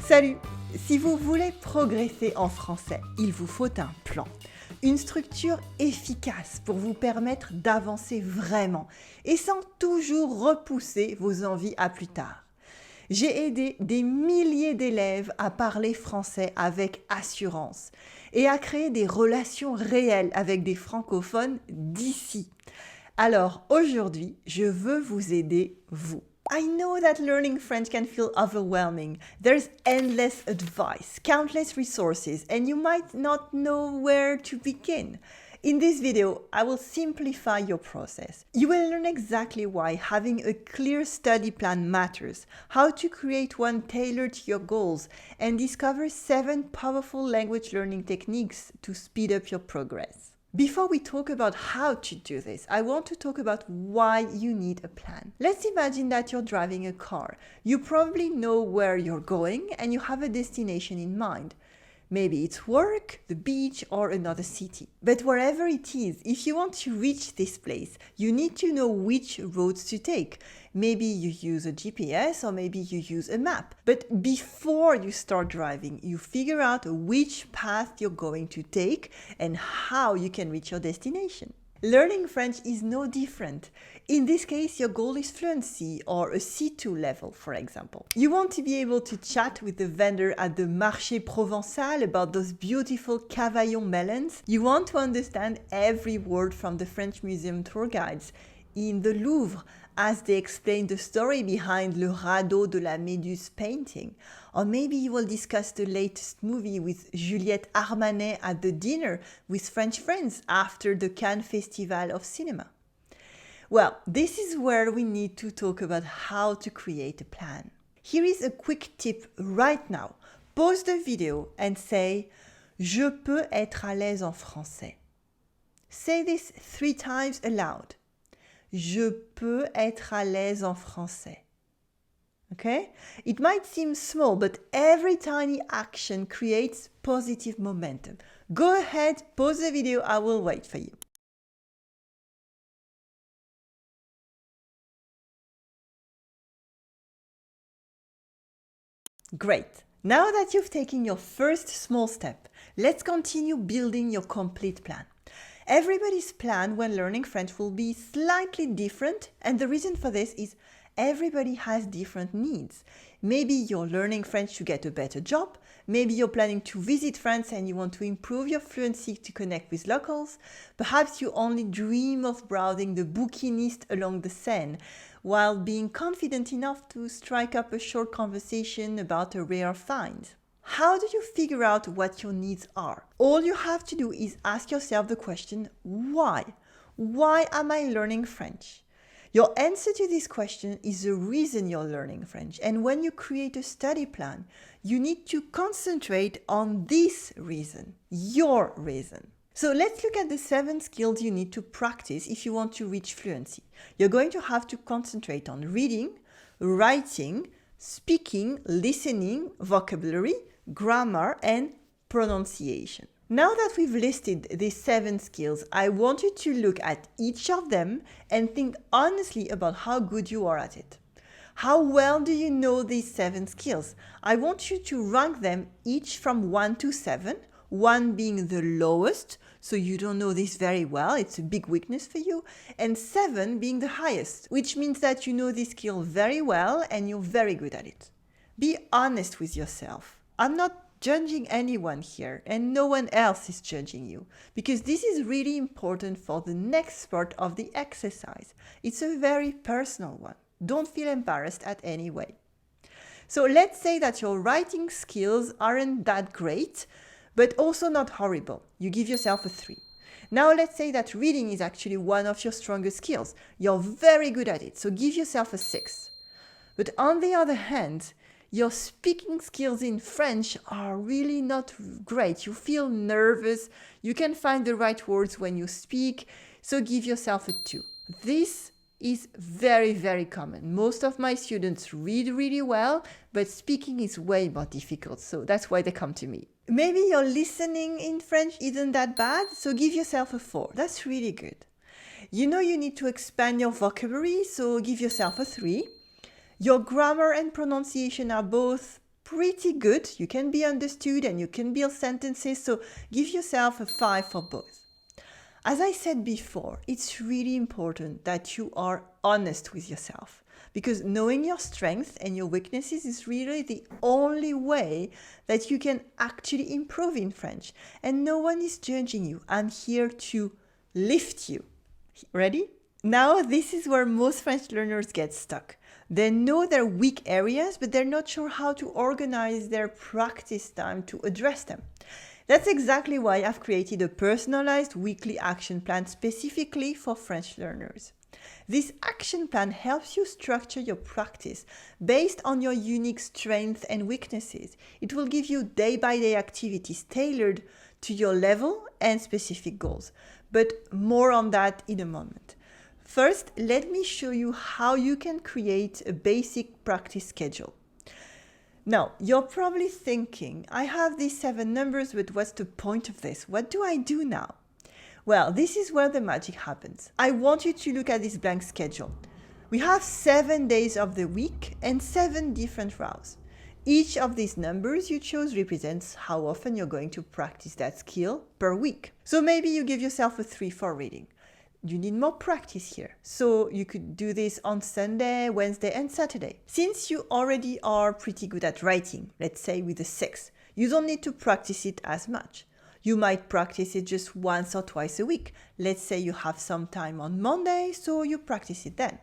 Salut! Si vous voulez progresser en français, il vous faut un plan. Une structure efficace pour vous permettre d'avancer vraiment et sans toujours repousser vos envies à plus tard. J'ai aidé des milliers d'élèves à parler français avec assurance et à créer des relations réelles avec des francophones d'ici. Alors aujourd'hui, je veux vous aider, vous. I know that learning French can feel overwhelming. There's endless advice, countless resources, and you might not know where to begin. In this video, I will simplify your process. You will learn exactly why having a clear study plan matters, how to create one tailored to your goals, and discover 7 powerful language learning techniques to speed up your progress. Before we talk about how to do this, I want to talk about why you need a plan. Let's imagine that you're driving a car. You probably know where you're going and you have a destination in mind. Maybe it's work, the beach, or another city. But wherever it is, if you want to reach this place, you need to know which roads to take. Maybe you use a GPS or maybe you use a map. But before you start driving, you figure out which path you're going to take and how you can reach your destination. Learning French is no different. In this case, your goal is fluency or a C2 level, for example. You want to be able to chat with the vendor at the Marché Provençal about those beautiful Cavaillon melons. You want to understand every word from the French Museum tour guides in the Louvre as they explain the story behind Le Radeau de la Méduse painting. Or maybe you will discuss the latest movie with Juliette Armanet at the dinner with French friends after the Cannes Festival of Cinema. Well, this is where we need to talk about how to create a plan. Here is a quick tip right now. Pause the video and say, Je peux être à l'aise en français. Say this 3 times aloud. Je peux être à l'aise en français. Okay? It might seem small, but every tiny action creates positive momentum. Go ahead, pause the video, I will wait for you. Great. Now that you've taken your first small step, let's continue building your complete plan. Everybody's plan when learning French will be slightly different, and the reason for this is everybody has different needs. Maybe you're learning French to get a better job. Maybe you're planning to visit France and you want to improve your fluency to connect with locals. Perhaps you only dream of browsing the bouquiniste along the Seine while being confident enough to strike up a short conversation about a rare find. How do you figure out what your needs are? All you have to do is ask yourself the question, why? Why am I learning French? Your answer to this question is the reason you're learning French. And when you create a study plan, you need to concentrate on this reason, your reason. So let's look at the 7 skills you need to practice if you want to reach fluency. You're going to have to concentrate on reading, writing, speaking, listening, vocabulary, grammar, and pronunciation. Now that we've listed these 7 skills, I want you to look at each of them and think honestly about how good you are at it. How well do you know these 7 skills? I want you to rank them each from 1 to 7, 1 being the lowest, so you don't know this very well, it's a big weakness for you, and 7 being the highest, which means that you know this skill very well and you're very good at it. Be honest with yourself. I'm not judging anyone here, and no one else is judging you, because this is really important for the next part of the exercise. It's a very personal one. Don't feel embarrassed at any way. So let's say that your writing skills aren't that great, but also not horrible. You give yourself a 3. Now let's say that reading is actually one of your strongest skills. You're very good at it, so give yourself a 6. But on the other hand, your speaking skills in French are really not great. You feel nervous. You can find the right words when you speak. So give yourself a 2. This is very, very common. Most of my students read really well, but speaking is way more difficult. So that's why they come to me. Maybe your listening in French isn't that bad. So give yourself a 4. That's really good. You know you need to expand your vocabulary. So give yourself a 3. Your grammar and pronunciation are both pretty good. You can be understood and you can build sentences, so give yourself a 5 for both. As I said before, it's really important that you are honest with yourself, because knowing your strengths and your weaknesses is really the only way that you can actually improve in French. And no one is judging you. I'm here to lift you. Ready? Now, this is where most French learners get stuck. They know their weak areas, but they're not sure how to organize their practice time to address them. That's exactly why I've created a personalized weekly action plan specifically for French learners. This action plan helps you structure your practice based on your unique strengths and weaknesses. It will give you day-by-day activities tailored to your level and specific goals, but more on that in a moment. First, let me show you how you can create a basic practice schedule. Now, you're probably thinking, I have these 7 numbers, but what's the point of this? What do I do now? Well, this is where the magic happens. I want you to look at this blank schedule. We have 7 days of the week and 7 different routes. Each of these numbers you chose represents how often you're going to practice that skill per week. So maybe you give yourself a 3 for reading. You need more practice here. So you could do this on Sunday, Wednesday, and Saturday. Since you already are pretty good at writing, let's say with a 6, you don't need to practice it as much. You might practice it just once or twice a week. Let's say you have some time on Monday, so you practice it then.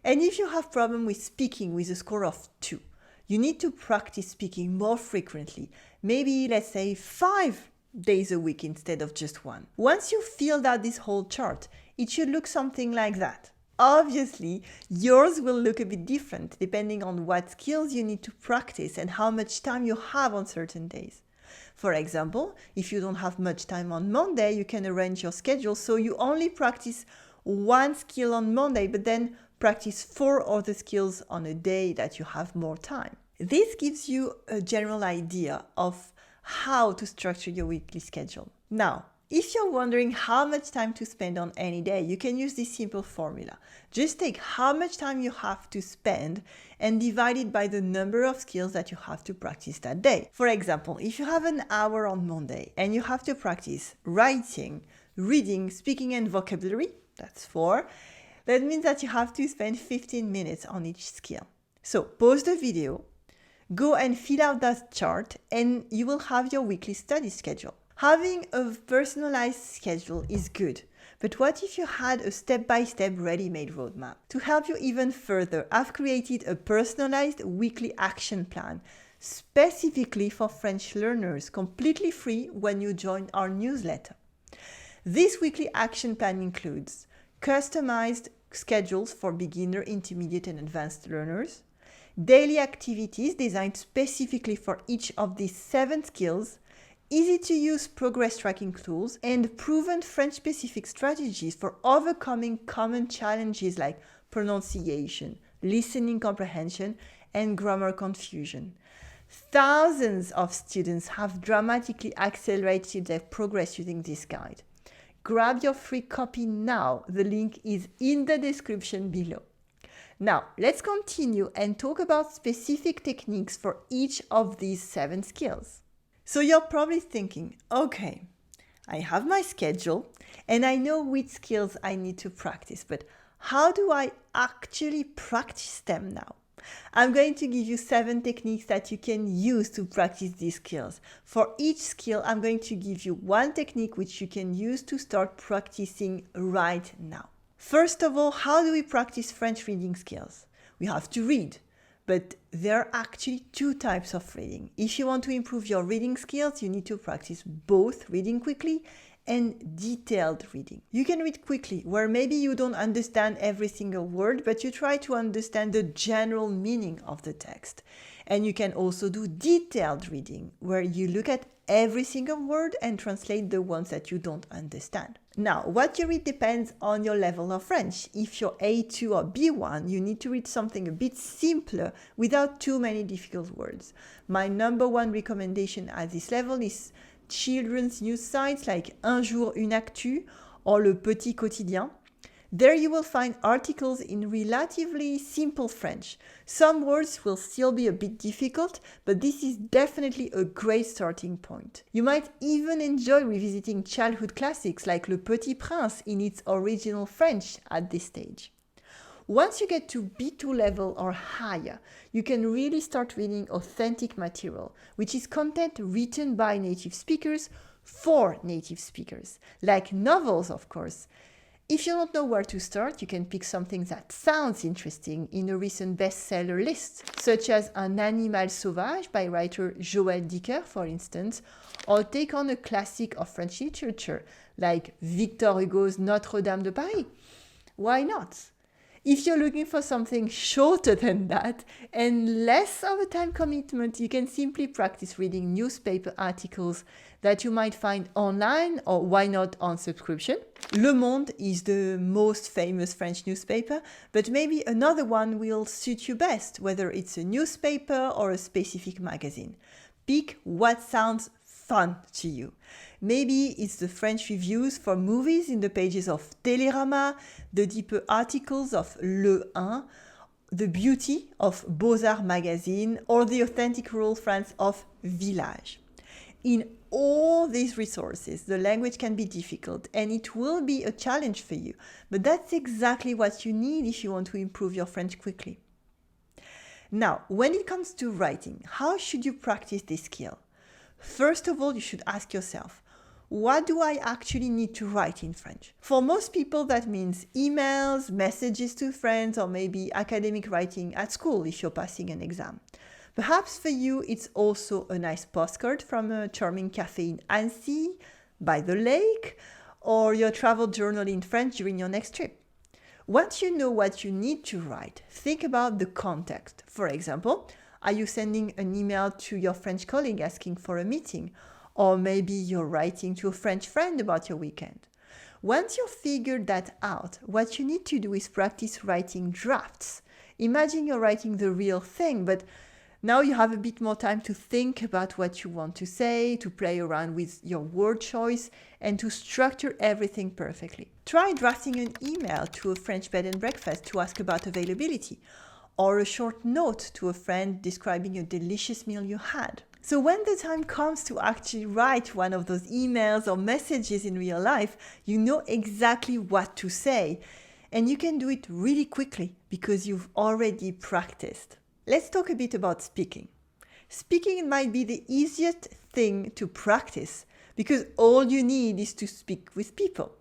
And if you have problem with speaking with a score of 2, you need to practice speaking more frequently. Maybe, let's say, 5 days a week instead of just 1. Once you filled out this whole chart, it should look something like that. Obviously, yours will look a bit different depending on what skills you need to practice and how much time you have on certain days. For example, if you don't have much time on Monday, you can arrange your schedule so you only practice 1 skill on Monday, but then practice 4 other skills on a day that you have more time. This gives you a general idea of how to structure your weekly schedule. Now, if you're wondering how much time to spend on any day, you can use this simple formula. Just take how much time you have to spend and divide it by the number of skills that you have to practice that day. For example, if you have an hour on Monday and you have to practice writing, reading, speaking, and vocabulary, that's 4, that means that you have to spend 15 minutes on each skill. So pause the video, go and fill out that chart, and you will have your weekly study schedule. Having a personalized schedule is good, but what if you had a step-by-step ready-made roadmap? To help you even further, I've created a personalized weekly action plan specifically for French learners, completely free when you join our newsletter. This weekly action plan includes customized schedules for beginner, intermediate, and advanced learners, daily activities designed specifically for each of these 7 skills, easy-to-use progress tracking tools, and proven French-specific strategies for overcoming common challenges like pronunciation, listening comprehension, and grammar confusion. Thousands of students have dramatically accelerated their progress using this guide. Grab your free copy now. The link is in the description below. Now, let's continue and talk about specific techniques for each of these 7 skills. So you're probably thinking, okay, I have my schedule and I know which skills I need to practice, but how do I actually practice them now? I'm going to give you 7 techniques that you can use to practice these skills. For each skill, I'm going to give you 1 technique which you can use to start practicing right now. First of all, how do we practice French reading skills? We have to read, but there are actually 2 types of reading. If you want to improve your reading skills, you need to practice both reading quickly and detailed reading. You can read quickly, where maybe you don't understand every single word, but you try to understand the general meaning of the text. And you can also do detailed reading, where you look at every single word and translate the ones that you don't understand. Now, what you read depends on your level of French. If you're A2 or B1, you need to read something a bit simpler without too many difficult words. My number 1 recommendation at this level is children's news sites like Un jour une actu or Le Petit Quotidien. There you will find articles in relatively simple French. Some words will still be a bit difficult, but this is definitely a great starting point. You might even enjoy revisiting childhood classics like Le Petit Prince in its original French at this stage. Once you get to B2 level or higher, you can really start reading authentic material, which is content written by native speakers for native speakers, like novels, of course. If you don't know where to start, you can pick something that sounds interesting in a recent bestseller list, such as Un animal sauvage by writer Joël Dicker, for instance, or take on a classic of French literature, like Victor Hugo's Notre-Dame de Paris. Why not? If you're looking for something shorter than that and less of a time commitment, you can simply practice reading newspaper articles that you might find online, or why not on subscription. Le Monde is the most famous French newspaper, but maybe another one will suit you best, whether it's a newspaper or a specific magazine. Pick what sounds fun to you. Maybe it's the French reviews for movies in the pages of Télérama, the deeper articles of Le 1, the beauty of Beaux-Arts magazine, or the authentic rural France of Village. In all these resources, the language can be difficult and it will be a challenge for you, but that's exactly what you need if you want to improve your French quickly. Now, when it comes to writing, how should you practice this skill? First of all, you should ask yourself, what do I actually need to write in French? For most people, that means emails, messages to friends, or maybe academic writing at school if you're passing an exam. Perhaps for you, it's also a nice postcard from a charming cafe in Annecy, by the lake, or your travel journal in French during your next trip. Once you know what you need to write, think about the context. For example, are you sending an email to your French colleague asking for a meeting? Or maybe you're writing to a French friend about your weekend. Once you've figured that out, what you need to do is practice writing drafts. Imagine you're writing the real thing, but now you have a bit more time to think about what you want to say, to play around with your word choice, and to structure everything perfectly. Try drafting an email to a French bed and breakfast to ask about availability, or a short note to a friend describing a delicious meal you had. So when the time comes to actually write one of those emails or messages in real life, you know exactly what to say. And you can do it really quickly because you've already practiced. Let's talk a bit about speaking. Speaking might be the easiest thing to practice because all you need is to speak with people.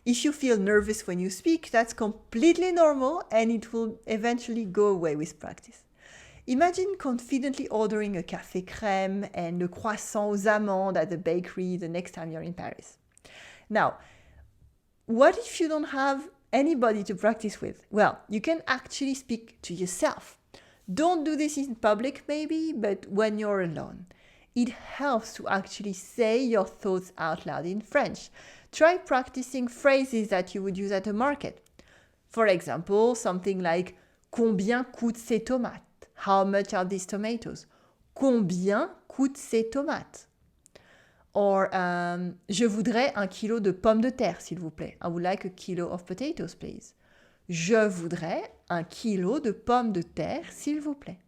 If you feel nervous when you speak, that's completely normal and it will eventually go away with practice. Imagine confidently ordering a café crème and a croissant aux amandes at the bakery the next time you're in Paris. Now, what if you don't have anybody to practice with? Well, you can actually speak to yourself. Don't do this in public maybe, but when you're alone. It helps to actually say your thoughts out loud in French. Try practicing phrases that you would use at a market. For example, something like Combien coûtent ces tomates? How much are these tomatoes? Combien coûtent ces tomates? Or, je voudrais un kilo de pommes de terre, s'il vous plaît. I would like a kilo of potatoes, please. Je voudrais un kilo de pommes de terre, s'il vous plaît.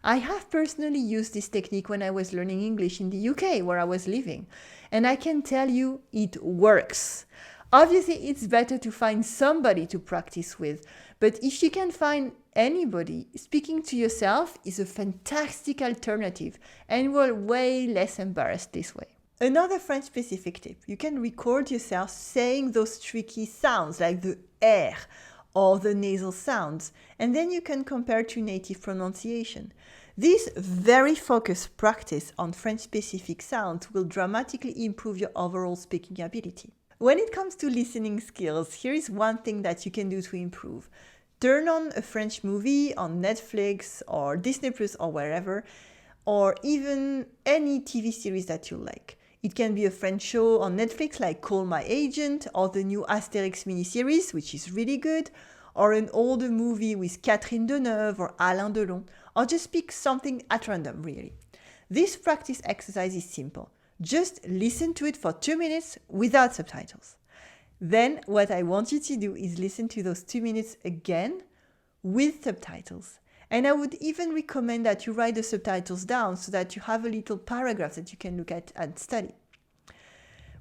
I have personally used this technique when I was learning English in the UK, where I was living. And I can tell you, it works. Obviously, it's better to find somebody to practice with. But if you can find anybody, speaking to yourself is a fantastic alternative and we're way less embarrassed this way. Another French-specific tip, you can record yourself saying those tricky sounds like the R or the nasal sounds, and then you can compare to native pronunciation. This very focused practice on French-specific sounds will dramatically improve your overall speaking ability. When it comes to listening skills, here is one thing that you can do to improve. Turn on a French movie on Netflix or Disney Plus or wherever, or even any TV series that you like. It can be a French show on Netflix like Call My Agent, or the new Asterix miniseries, which is really good, or an older movie with Catherine Deneuve or Alain Delon, or just pick something at random, really. This practice exercise is simple. Just listen to it for 2 minutes without subtitles. Then what I want you to do is listen to those 2 minutes again with subtitles. And I would even recommend that you write the subtitles down so that you have a little paragraph that you can look at and study.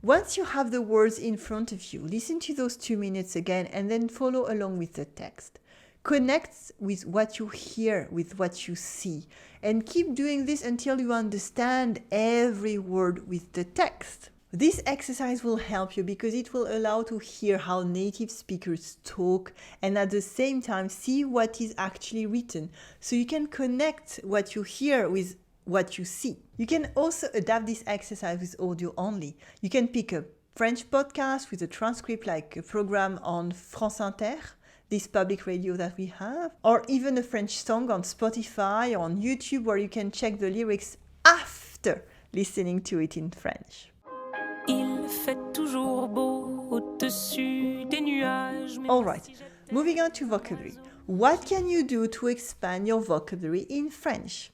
Once you have the words in front of you, listen to those 2 minutes again and then follow along with the text. Connect with what you hear, with what you see, and keep doing this until you understand every word with the text. This exercise will help you because it will allow to hear how native speakers talk and at the same time see what is actually written, so you can connect what you hear with what you see. You can also adapt this exercise with audio only. You can pick a French podcast with a transcript like a program on France Inter, this public radio that we have, or even a French song on Spotify or on YouTube where you can check the lyrics after listening to it in French. Il fait toujours beau au-dessus des nuages. All right, moving on to vocabulary. What can you do to expand your vocabulary in French?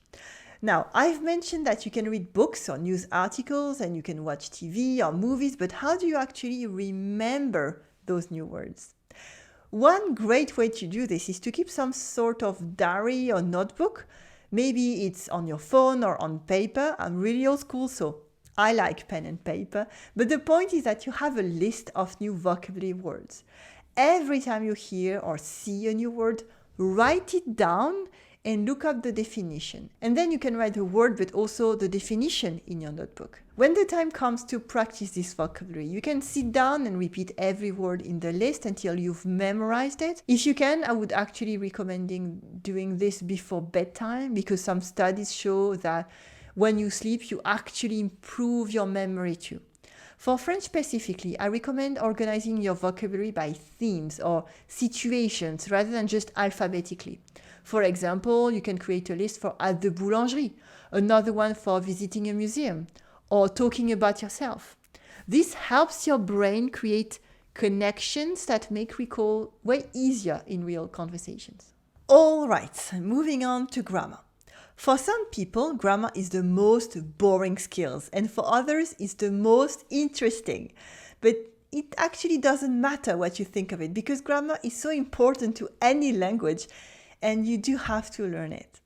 Now, I've mentioned that you can read books or news articles and you can watch TV or movies, but how do you actually remember those new words? One great way to do this is to keep some sort of diary or notebook. Maybe it's on your phone or on paper. I'm really old school, so I like pen and paper, but the point is that you have a list of new vocabulary words. Every time you hear or see a new word, write it down and look up the definition. And then you can write the word, but also the definition in your notebook. When the time comes to practice this vocabulary, you can sit down and repeat every word in the list until you've memorized it. If you can, I would actually recommend doing this before bedtime because some studies show that when you sleep, you actually improve your memory too. For French specifically, I recommend organizing your vocabulary by themes or situations rather than just alphabetically. For example, you can create a list for at the boulangerie, another one for visiting a museum, or talking about yourself. This helps your brain create connections that make recall way easier in real conversations. All right, moving on to grammar. For some people, grammar is the most boring skills, and for others, it's the most interesting. But it actually doesn't matter what you think of it, because grammar is so important to any language, and you do have to learn it.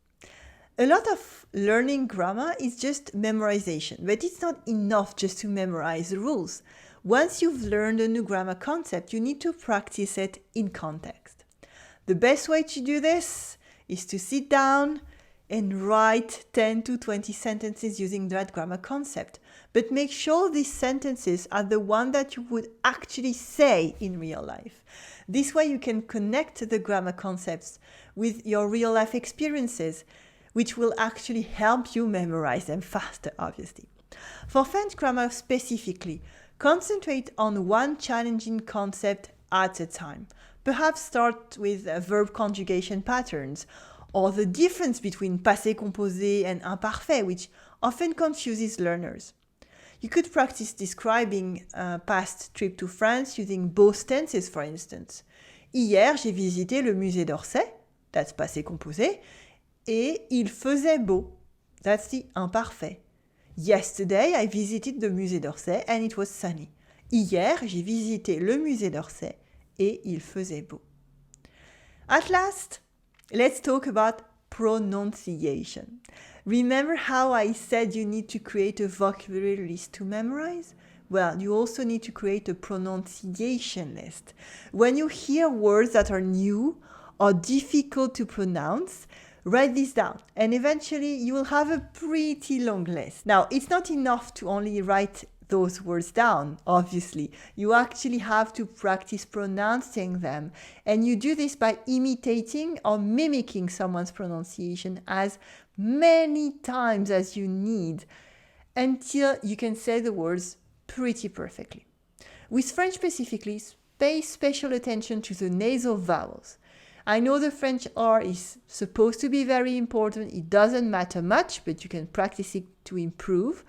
A lot of learning grammar is just memorization, but it's not enough just to memorize the rules. Once you've learned a new grammar concept, you need to practice it in context. The best way to do this is to sit down and write 10 to 20 sentences using that grammar concept. But make sure these sentences are the one that you would actually say in real life. This way you can connect the grammar concepts with your real life experiences, which will actually help you memorize them faster, obviously. For French grammar specifically, concentrate on one challenging concept at a time. Perhaps start with verb conjugation patterns, or the difference between passé composé and imparfait, which often confuses learners. You could practice describing a past trip to France using both tenses, for instance. Hier, j'ai visité le musée d'Orsay, that's passé composé, et il faisait beau, that's the imparfait. Yesterday, I visited the musée d'Orsay and it was sunny. Hier, j'ai visité le musée d'Orsay et il faisait beau. At last, let's talk about pronunciation. Remember how I said you need to create a vocabulary list to memorize? Well, you also need to create a pronunciation list. When you hear words that are new or difficult to pronounce, write this down and eventually you will have a pretty long list. Now, it's not enough to only write those words down, obviously. You actually have to practice pronouncing them. And you do this by imitating or mimicking someone's pronunciation as many times as you need until you can say the words pretty perfectly. With French specifically, pay special attention to the nasal vowels. I know the French R is supposed to be very important. It doesn't matter much, but you can practice it to improve.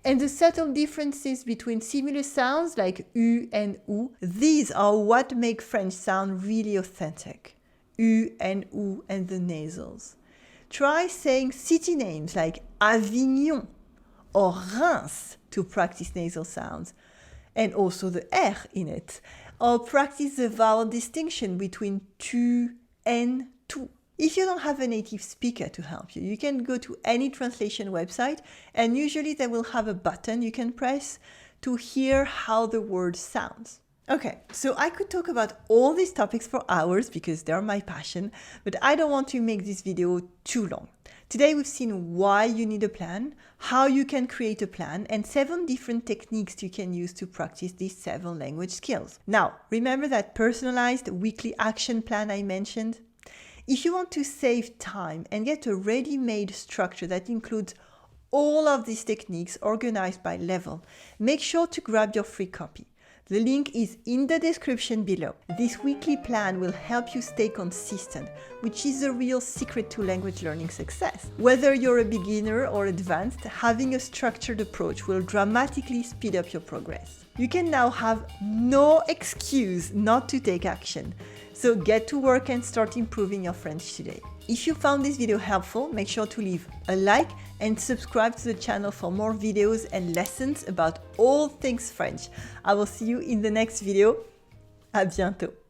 And the subtle differences between similar sounds like U and OU, these are what make French sound really authentic. U and OU and the nasals. Try saying city names like Avignon or Reims to practice nasal sounds, and also the R in it. or practice the vowel distinction between tu and tu. If you don't have a native speaker to help you, you can go to any translation website and usually they will have a button you can press to hear how the word sounds. Okay, so I could talk about all these topics for hours because they're my passion, but I don't want to make this video too long. Today we've seen why you need a plan, how you can create a plan, and 7 different techniques you can use to practice these 7 language skills. Now, remember that personalized weekly action plan I mentioned? If you want to save time and get a ready-made structure that includes all of these techniques organized by level, make sure to grab your free copy. The link is in the description below. This weekly plan will help you stay consistent, which is the real secret to language learning success. Whether you're a beginner or advanced, having a structured approach will dramatically speed up your progress. You can now have no excuse not to take action. So get to work and start improving your French today. If you found this video helpful, make sure to leave a like and subscribe to the channel for more videos and lessons about all things French. I will see you in the next video. À bientôt.